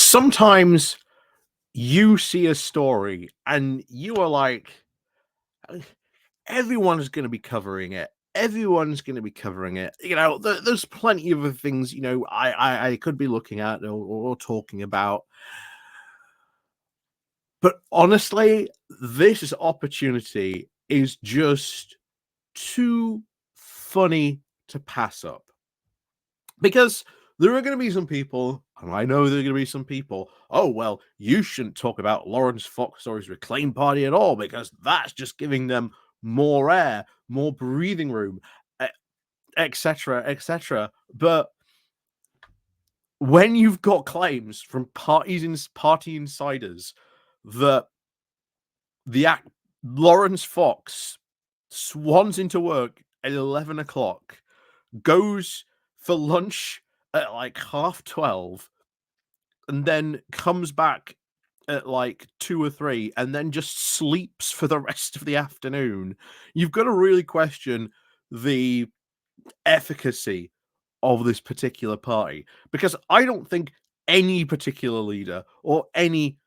Sometimes you see a story and you are like, "Uh, everyone's going to be covering it. Everyone's going to be covering it. There's plenty of other things, I could be looking at or talking about. But honestly, this opportunity is just too funny to pass up. Because there are going to be some people, and I know there are going to be some people, oh, well, you shouldn't talk about Laurence Fox or his Reclaim Party at all, because that's just giving them more air, more breathing room, etc., etc. But when you've got claims from party insiders that Laurence Fox swans into work at 11 o'clock, goes for lunch at like 12:30, and then comes back at like 2 or 3 and then just sleeps for the rest of the afternoon, you've got to really question the efficacy of this particular party, because I don't think any particular leader or any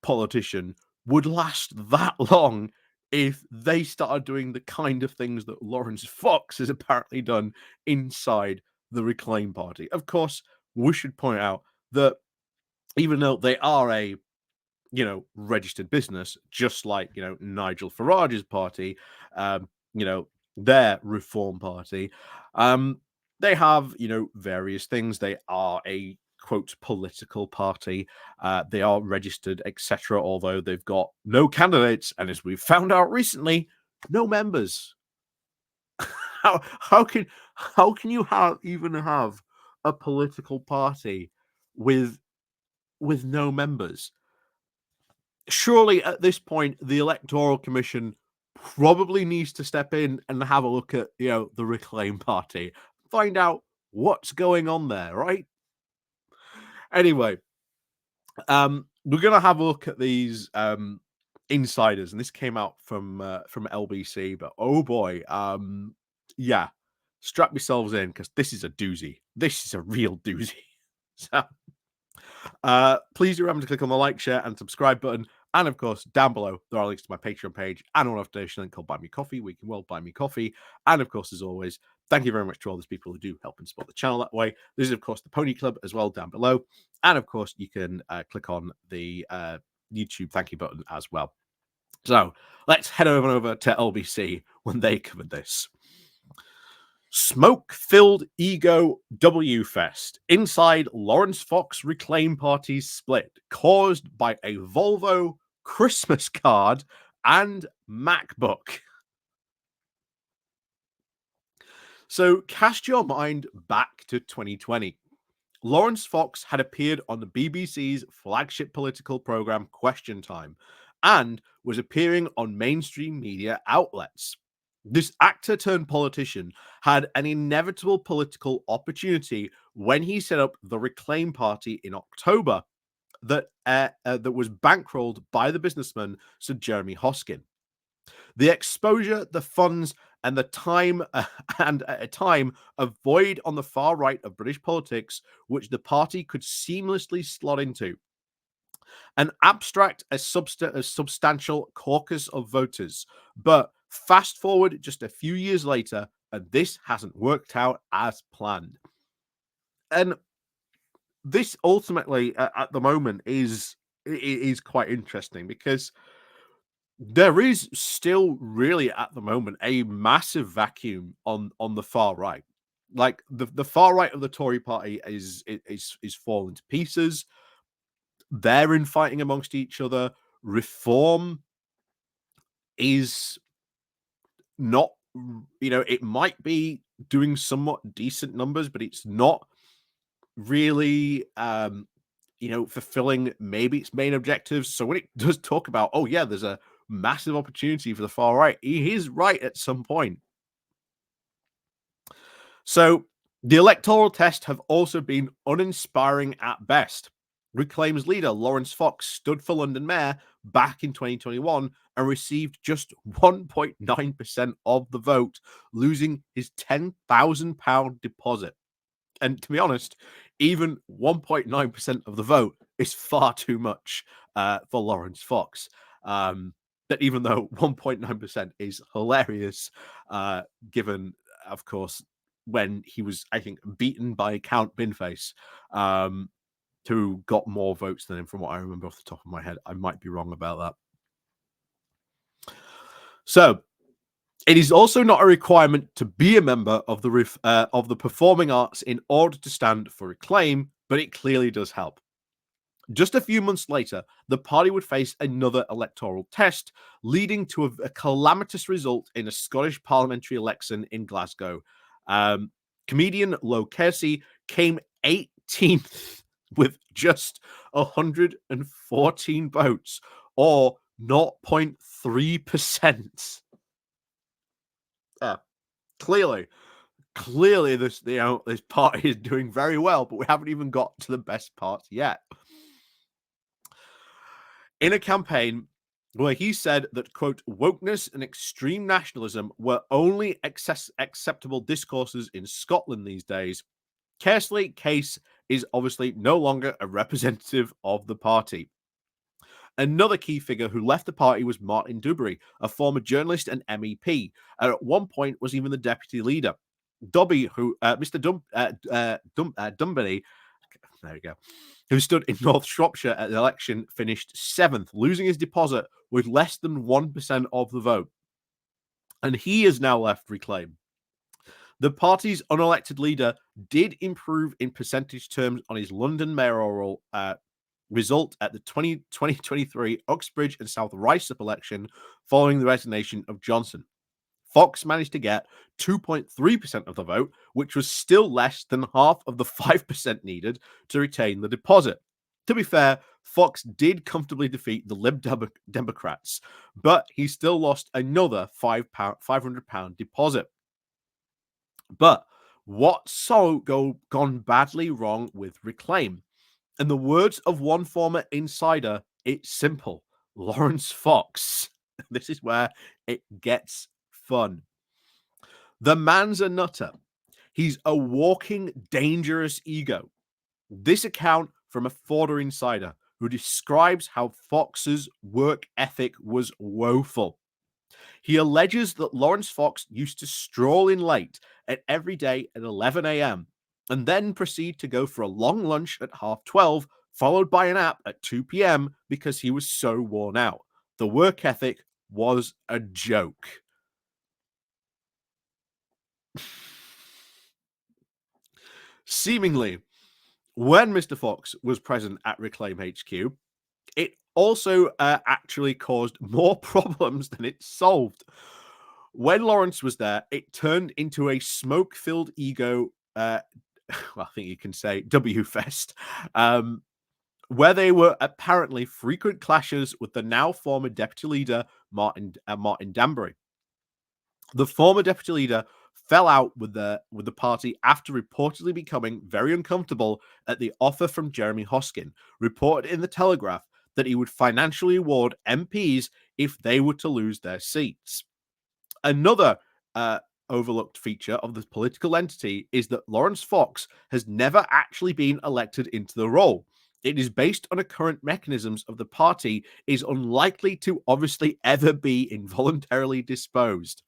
politician would last that long if they started doing the kind of things that Laurence Fox has apparently done inside the Reclaim Party. Of course, we should point out that even though they are a registered business, just like Nigel Farage's party, their Reform Party, they have various things. They are a quote political party. They are registered, etc. Although they've got no candidates, and as we've found out recently, no members. How can you even have a political party with no members? Surely at this point, the Electoral Commission probably needs to step in and have a look at, the Reclaim Party, find out what's going on there, right? Anyway, we're gonna have a look at these insiders, and this came out from LBC, but oh boy, yeah, strap yourselves in because this is a doozy. This is a real doozy. So please do remember to click on the like, share, and subscribe button. And of course, down below, there are links to my Patreon page and an donation link called Buy Me Coffee, where you can buy me coffee. And of course, as always, thank you very much to all those people who do help and support the channel that way. This is, of course, the Pony Club as well down below. And of course, you can click on the YouTube thank you button as well. So let's head over to LBC when they covered this. Smoke-filled ego W Fest inside Laurence Fox Reclaim Party's split, caused by a Volvo Christmas card and MacBook. So cast your mind back to 2020. Laurence Fox had appeared on the BBC's flagship political program Question Time and was appearing on mainstream media outlets. This actor turned politician had an inevitable political opportunity when he set up the Reclaim Party in October that was bankrolled by the businessman Sir Jeremy Hoskin. The exposure, the funds, and the time, and at a time, a void on the far right of British politics, which the party could seamlessly slot into. An abstract, a substantial caucus of voters. But fast forward just a few years later, and this hasn't worked out as planned. And this ultimately, at the moment, is quite interesting because there is still really at the moment a massive vacuum on the far right. Like the far right of the Tory party is falling to pieces. They're infighting amongst each other. Reform is not, it might be doing somewhat decent numbers, but it's not really fulfilling maybe its main objectives. So when it does talk about, oh yeah, there's a massive opportunity for the far right, he is right at some point. So the electoral tests have also been uninspiring at best. Reclaim's leader Laurence Fox stood for London Mayor back in 2021 and received just 1.9% of the vote, losing his £10,000 deposit. And to be honest, even 1.9% of the vote is far too much for Laurence Fox. That even though 1.9% is hilarious, given, of course, when he was, I think, beaten by Count Binface, who got more votes than him, from what I remember off the top of my head. I might be wrong about that. So, it is also not a requirement to be a member of the performing arts in order to stand for reclaim, but it clearly does help. Just a few months later, the party would face another electoral test, leading to a calamitous result in a Scottish parliamentary election in Glasgow. Comedian Lo Kersey came 18th with just 114 votes, or 0.3%. Clearly, this this party is doing very well, but we haven't even got to the best parts yet. In a campaign where he said that, quote, wokeness and extreme nationalism were only acceptable discourses in Scotland these days, Kersley Case is obviously no longer a representative of the party. Another key figure who left the party was Martin Dewberry, a former journalist and MEP, and at one point was even the deputy leader. Dobby, who Mr. Dunbury, there we go, who stood in North Shropshire at the election, finished 7th, losing his deposit with less than 1% of the vote. And he has now left Reclaim. The party's unelected leader did improve in percentage terms on his London mayoral result at the 2023 Uxbridge and South Ruislip election following the resignation of Johnson. Fox managed to get 2.3% of the vote, which was still less than half of the 5% needed to retain the deposit. To be fair, Fox did comfortably defeat the Lib Democrats, but he still lost another £500 deposit. But what's gone badly wrong with Reclaim? In the words of one former insider, it's simple. Laurence Fox. This is where it gets fun. The man's a nutter. He's a walking, dangerous ego. This account from a Forder insider who describes how Fox's work ethic was woeful. He alleges that Laurence Fox used to stroll in late every day at 11 a.m. and then proceed to go for a long lunch at 12:30, followed by a nap at 2 p.m. because he was so worn out. The work ethic was a joke. Seemingly, when Mr. Fox was present at Reclaim HQ, it also actually caused more problems than it solved. When Laurence was there, it turned into a smoke-filled ego, well, I think you can say W-Fest, where they were apparently frequent clashes with the now former deputy leader, Martin Danbury. The former deputy leader fell out with the party after reportedly becoming very uncomfortable at the offer from Jeremy Hoskin, reported in the Telegraph that he would financially reward MPs if they were to lose their seats. Another overlooked feature of this political entity is that Laurence Fox has never actually been elected into the role. It is based on a current mechanisms of the party is unlikely to obviously ever be involuntarily disposed.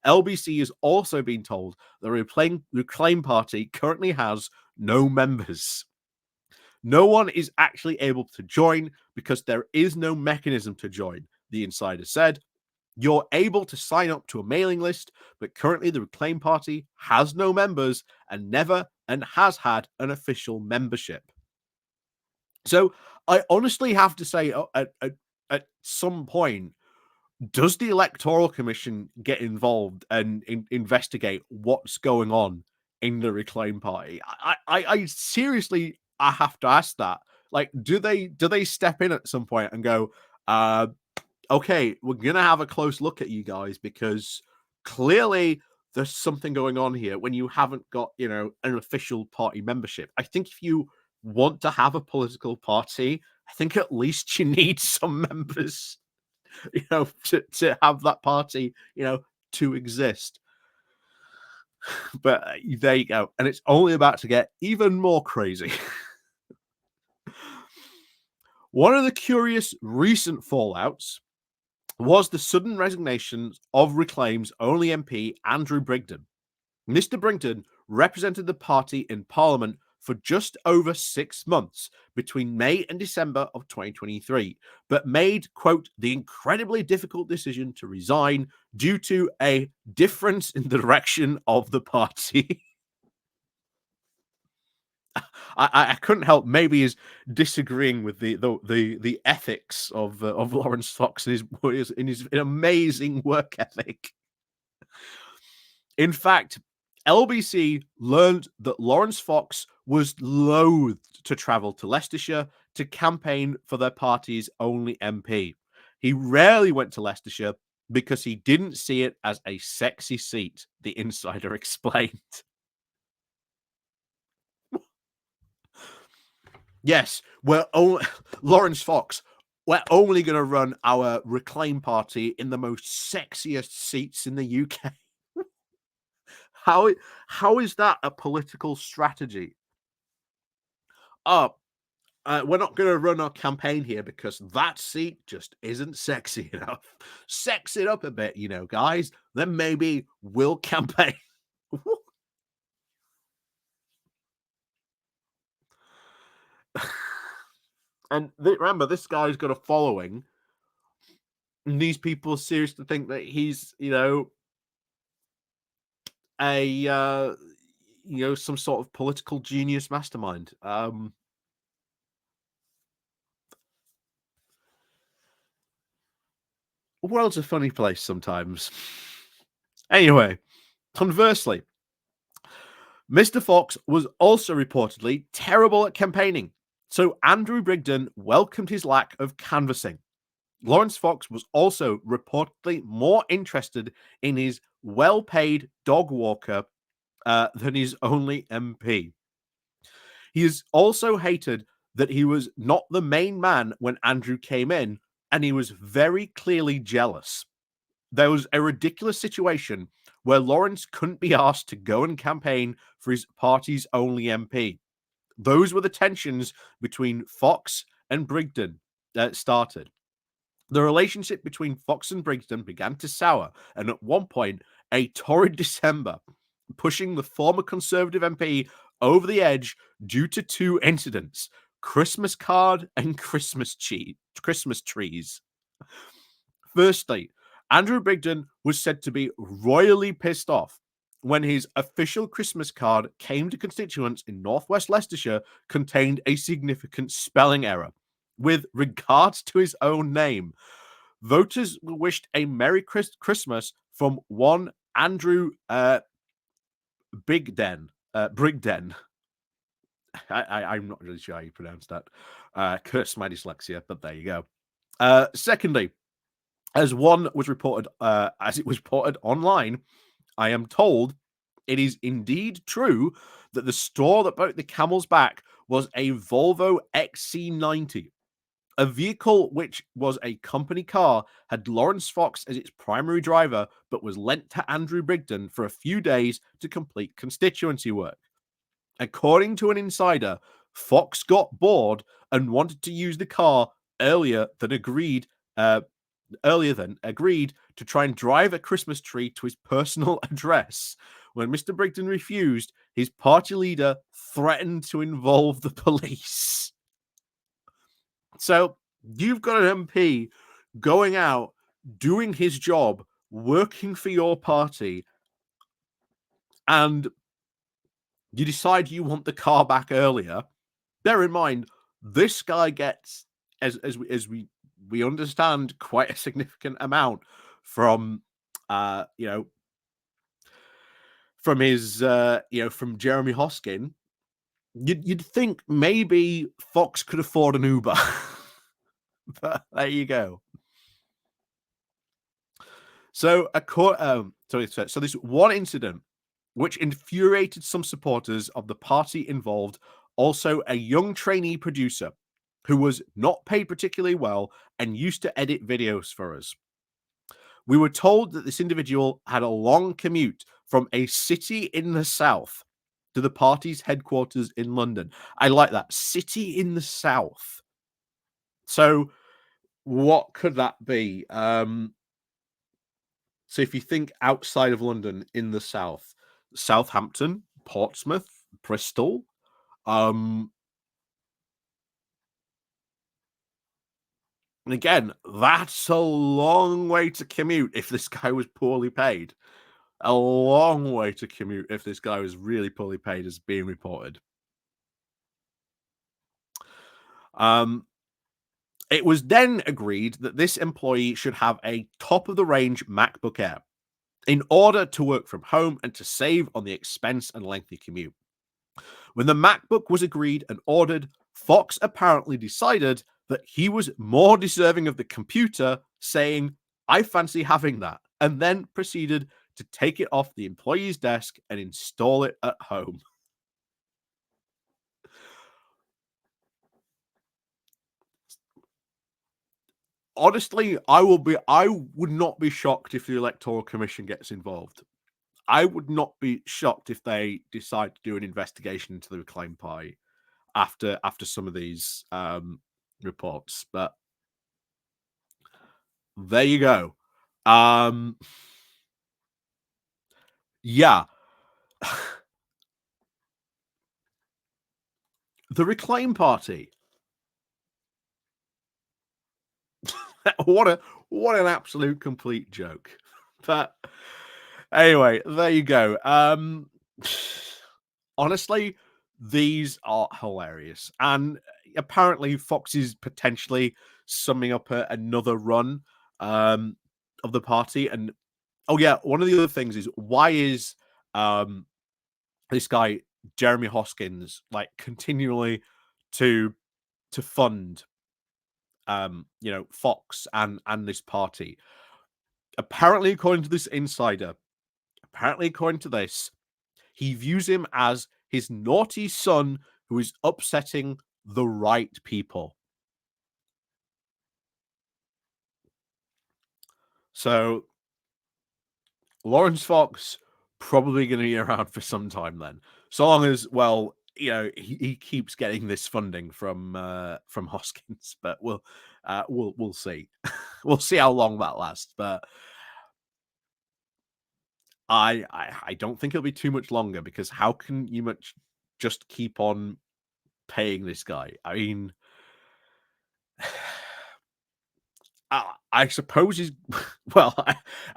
LBC has also been told the Reclaim Party currently has no members. No one is actually able to join because there is no mechanism to join, the insider said. You're able to sign up to a mailing list, but currently the Reclaim Party has no members and never and has had an official membership. So I honestly have to say at some point, does the Electoral Commission get involved and investigate what's going on in the Reclaim Party? I seriously, I have to ask that. Like, do they step in at some point and go, okay, we're gonna have a close look at you guys because clearly there's something going on here when you haven't got, an official party membership. I think if you want to have a political party, I think at least you need some members. To have that party, to exist. But there you go. And it's only about to get even more crazy. One of the curious recent fallouts was the sudden resignation of Reclaim's only MP, Andrew Brigden. Mr. Brigden represented the party in Parliament for just over 6 months between May and December of 2023, but made, quote, the incredibly difficult decision to resign due to a difference in the direction of the party. I couldn't help maybe is disagreeing with the ethics of Laurence Fox and his amazing work ethic. In fact, LBC learned that Laurence Fox was loath to travel to Leicestershire to campaign for their party's only MP. He rarely went to Leicestershire because he didn't see it as a sexy seat, the insider explained. Yes, we're only Laurence Fox. We're only going to run our Reclaim party in the most sexiest seats in the UK. How how is that a political strategy? Oh, we're not going to run our campaign here because that seat just isn't sexy enough. Sex it up a bit, guys. Then maybe we'll campaign. And remember, this guy's got a following, and these people seriously think that he's, a some sort of political genius mastermind. The world's a funny place sometimes. Anyway, conversely, Mr. Fox was also reportedly terrible at campaigning, so Andrew Brigden welcomed his lack of canvassing. Laurence Fox was also reportedly more interested in his well-paid dog walker than his only MP. He is also hated that he was not the main man when Andrew came in, and he was very clearly jealous. There was a ridiculous situation where Laurence couldn't be asked to go and campaign for his party's only MP. Those were the tensions between Fox and Brigden that started. The relationship between Fox and Brigden began to sour, and at one point, a torrid December, pushing the former Conservative MP over the edge due to two incidents: Christmas card and Christmas trees. Firstly, Andrew Brigden was said to be royally pissed off when his official Christmas card came to constituents in northwest Leicestershire contained a significant spelling error with regards to his own name. Voters wished a Merry Christmas from one Andrew Brigden. I'm not really sure how you pronounce that. Curse my dyslexia, but there you go. Secondly, as it was reported online, I am told it is indeed true that the straw that broke the camel's back was a Volvo XC90. A vehicle which was a company car had Laurence Fox as its primary driver, but was lent to Andrew Brigden for a few days to complete constituency work. According to an insider, Fox got bored and wanted to use the car earlier than agreed to try and drive a Christmas tree to his personal address. When Mr. Brigden refused, his party leader threatened to involve the police. So you've got an MP going out, doing his job, working for your party, and you decide you want the car back earlier. Bear in mind, this guy gets, as we understand, quite a significant amount from from his from Jeremy Hoskin. You'd think maybe Fox could afford an Uber. But there you go. So so this one incident which infuriated some supporters of the party involved also a young trainee producer who was not paid particularly well and used to edit videos for us. We were told that this individual had a long commute from a city in the south to the party's headquarters in London. I like that. City in the south. So what could that be? So if you think outside of London in the south, Southampton, Portsmouth, Bristol, um, and again, that's a long way to commute if this guy was poorly paid. A long way to commute if this guy was really poorly paid as being reported. Um, it was then agreed that this employee should have a top of the range MacBook Air in order to work from home and to save on the expense and lengthy commute. When the MacBook was agreed and ordered, Fox apparently decided that he was more deserving of the computer, saying, "I fancy having that," and then proceeded to take it off the employee's desk and install it at home. Honestly, I would not be shocked if the Electoral Commission gets involved. I would not be shocked if they decide to do an investigation into the Reclaim Party after some of these reports. But there you go. Um yeah. The Reclaim Party. what a what an absolute complete joke. But anyway, there you go. Honestly, these are hilarious. And apparently Fox is potentially summing up another run um of the party. And oh yeah, one of the other things is why is um this guy Jeremy Hoskins like continually to fund Fox and this party. Apparently, according to this insider, apparently according to this, he views him as his naughty son who is upsetting the right people. So Laurence Fox probably going to be around for some time then, so long as he keeps getting this funding from Hoskins. But we'll see. We'll see how long that lasts. But I don't think it'll be too much longer because how can you just keep on paying this guy? I mean, I suppose he's well.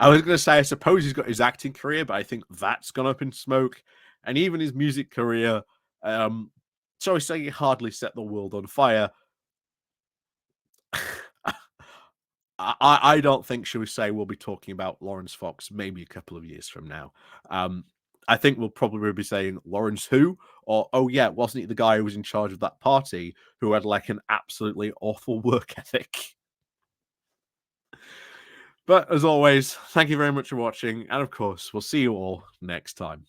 I was going to say I suppose he's got his acting career, but I think that's gone up in smoke, and even his music career. So I say he hardly set the world on fire. I don't think, shall we say, we'll be talking about Laurence Fox maybe a couple of years from now. Um, I think we'll probably be saying Lawrence who, or oh yeah, wasn't he the guy who was in charge of that party who had like an absolutely awful work ethic? But as always, thank you very much for watching, and of course, we'll see you all next time.